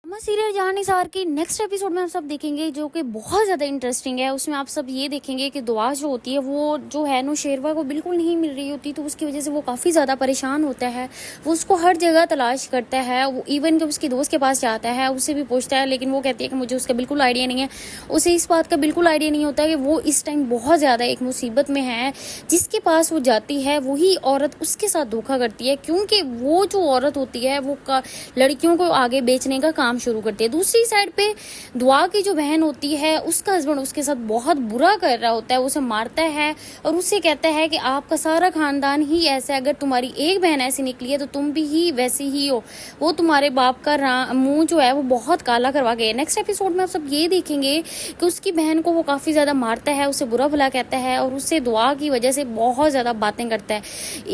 Drama serial जहाँ निसार की next episode में आप सब देखेंगे जो कि बहुत ज़्यादा इंटरेस्टिंग है। उसमें आप सब ये देखेंगे कि दुआ जो होती है वो जो है नौशेरवा को बिल्कुल नहीं मिल रही होती, तो उसकी वजह से वो काफ़ी ज़्यादा परेशान होता है। वो उसको हर जगह तलाश करता है, वो इवन कि उसके दोस्त के पास जाता है, उससे भी पूछता है, लेकिन वो कहती है कि मुझे उसका बिल्कुल आइडिया नहीं है। उसे इस बात का बिल्कुल आइडिया नहीं होता कि वो इस टाइम बहुत ज़्यादा एक मुसीबत में है। जिसके पास वो जाती है वही औरत उसके साथ धोखा करती है, क्योंकि वो जो औरत होती है वो लड़कियों को आगे बेचने का काम शुरू करती है। दूसरी साइड पे दुआ की जो बहन होती है उसका हस्बैंड उसके साथ बहुत बुरा कर रहा होता है, उसे मारता है और उससे कहता है कि आपका सारा खानदान ही ऐसा है, अगर तुम्हारी एक बहन ऐसी निकली है तो तुम भी ही वैसी ही हो। वो तुम्हारे बाप का मुंह जो है वो बहुत काला करवा गए। नेक्स्ट एपिसोड में आप सब ये देखेंगे कि उसकी बहन को वो काफी ज्यादा मारता है, उसे बुरा भला कहता है और उससे दुआ की वजह से बहुत ज्यादा बातें करता है।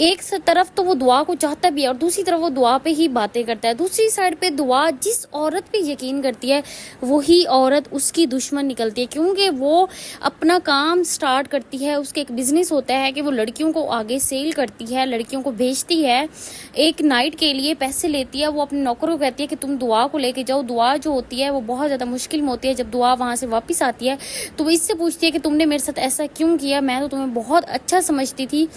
एक तरफ तो वो दुआ को चाहता भी है और दूसरी तरफ वो दुआ पे ही बातें करता है। दूसरी साइड पे दुआ जिस औरत पे यकीन करती है वही औरत उसकी दुश्मन निकलती है, क्योंकि वो अपना काम स्टार्ट करती है। उसका एक बिजनेस होता है कि वो लड़कियों को आगे सेल करती है, लड़कियों को भेजती है, एक नाइट के लिए पैसे लेती है। वो अपने नौकरों को कहती है कि तुम दुआ को लेके जाओ। दुआ जो होती है वो बहुत ज़्यादा मुश्किल में होती है। जब दुआ वहाँ से वापस आती है तो वो इससे पूछती है कि तुमने मेरे साथ ऐसा क्यों किया, मैं तो तुम्हें बहुत अच्छा समझती थी।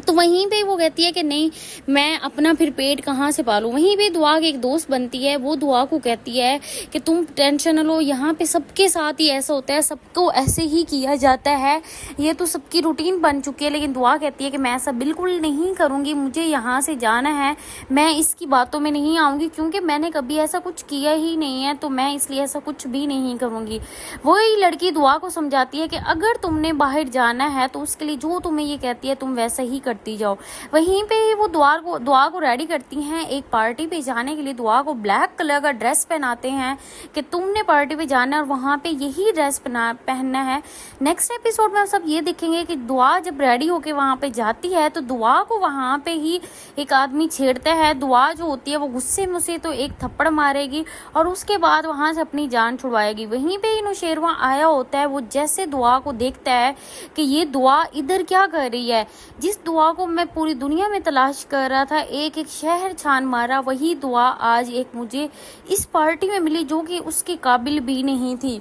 तो वहीं पे वो कहती है कि नहीं, मैं अपना फिर पेट कहाँ से पालूं। वहीं पे दुआ की एक दोस्त बनती है, वो दुआ को कहती है कि तुम टेंशन न लो, यहाँ पे सबके साथ ही ऐसा होता है, सबको ऐसे ही किया जाता है, ये तो सबकी रूटीन बन चुकी है। लेकिन दुआ कहती है कि मैं ऐसा बिल्कुल नहीं करूँगी, मुझे यहाँ से जाना है, मैं इसकी बातों में नहीं आऊँगी, क्योंकि मैंने कभी ऐसा कुछ किया ही नहीं है, तो मैं इसलिए ऐसा कुछ भी नहीं करूँगी। वही लड़की दुआ को समझाती है कि अगर तुमने बाहर जाना है तो उसके लिए जो तुम्हें ये कहती है तुम वैसा ही करती जाओ। वहीं पे ही वो दुआ को रेडी करती हैं एक पार्टी पे जाने के लिए। दुआ को ब्लैक कलर का ड्रेस पहनाते हैं कि तुमने पार्टी पे जाना है और वहां पे यही ड्रेस पहनना है। नेक्स्ट एपिसोड में आप सब ये देखेंगे कि दुआ जब रेडी होके वहां पे जाती है तो दुआ को वहां पे ही एक आदमी छेड़ता है। दुआ जो होती है वो गुस्से में उसे तो एक थप्पड़ मारेगी और उसके बाद वहां से अपनी जान छुड़वाएगी। वहीं पे ही नौशेरवा आया होता है, वो जैसे दुआ को देखता है कि ये दुआ इधर क्या कर रही है, जिस दुआ को मैं पूरी दुनिया में तलाश कर रहा था, एक एक शहर छान मारा, वही दुआ आज एक मुझे इस पार्टी में मिली जो कि उसके काबिल भी नहीं थी।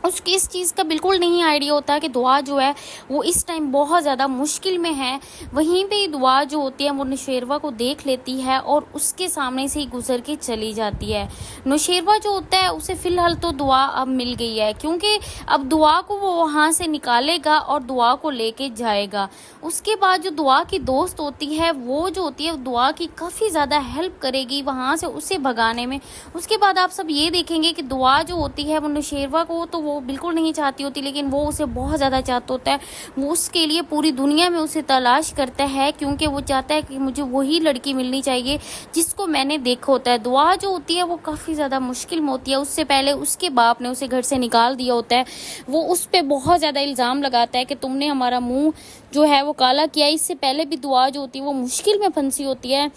उसकी इस चीज़ का बिल्कुल नहीं आइडिया होता कि दुआ जो है वो इस टाइम बहुत ज़्यादा मुश्किल में है। वहीं पे दुआ जो होती है वो नौशेरवा को देख लेती है और उसके सामने से ही गुजर के चली जाती है। नौशेरवा जो होता है उसे फिलहाल तो दुआ अब मिल गई है, क्योंकि अब दुआ को वो वहाँ से निकालेगा और दुआ को लेके जाएगा। उसके बाद जो दुआ की दोस्त होती है वो जो होती है दुआ की काफ़ी ज़्यादा हेल्प करेगी वहाँ से उसे भगाने में। उसके बाद आप सब ये देखेंगे कि दुआ जो होती है वो नौशेरवा को तो वो बिल्कुल नहीं चाहती होती, लेकिन वो उसे बहुत ज़्यादा चाहता होता है। वो उसके लिए पूरी दुनिया में उसे तलाश करता है, क्योंकि वो चाहता है कि मुझे वही लड़की मिलनी चाहिए जिसको मैंने देखा होता है। दुआ जो होती है वो काफ़ी ज़्यादा मुश्किल में होती है। उससे पहले उसके बाप ने उसे घर से निकाल दिया होता है। वो उस पर बहुत ज़्यादा इल्ज़ाम लगाता है कि तुमने हमारा मुँह जो है वो काला किया। इससे पहले भी दुआ जो होती है वो मुश्किल में फंसी होती है,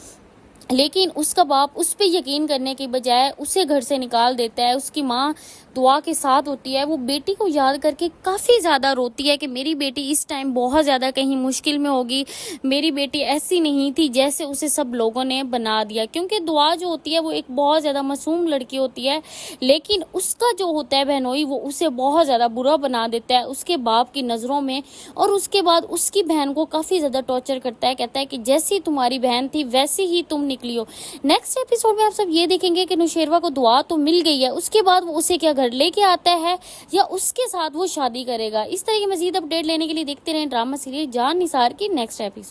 लेकिन उसका बाप उस पर यकीन करने के बजाय उसे घर से निकाल देता है। उसकी माँ दुआ के साथ होती है, वो बेटी को याद करके काफ़ी ज़्यादा रोती है कि मेरी बेटी इस टाइम बहुत ज़्यादा कहीं मुश्किल में होगी, मेरी बेटी ऐसी नहीं थी जैसे उसे सब लोगों ने बना दिया। क्योंकि दुआ जो होती है वो एक बहुत ज़्यादा मासूम लड़की होती है, लेकिन उसका जो होता है बहनोई वो उसे बहुत ज़्यादा बुरा बना देता है उसके बाप की नज़रों में। और उसके बाद उसकी बहन को काफ़ी ज़्यादा टॉर्चर करता है, कहता है कि जैसी तुम्हारी बहन थी वैसी ही तुम निकली हो। नेक्स्ट एपिसोड में आप सब ये देखेंगे कि नौशेरवा को दुआ तो मिल गई है, उसके बाद वो उसे क्या घर लेके आता है या उसके साथ वो शादी करेगा। इस तरह की मजीद अपडेट लेने के लिए देखते रहें ड्रामा सीरियल जान निसार की नेक्स्ट एपिसोड।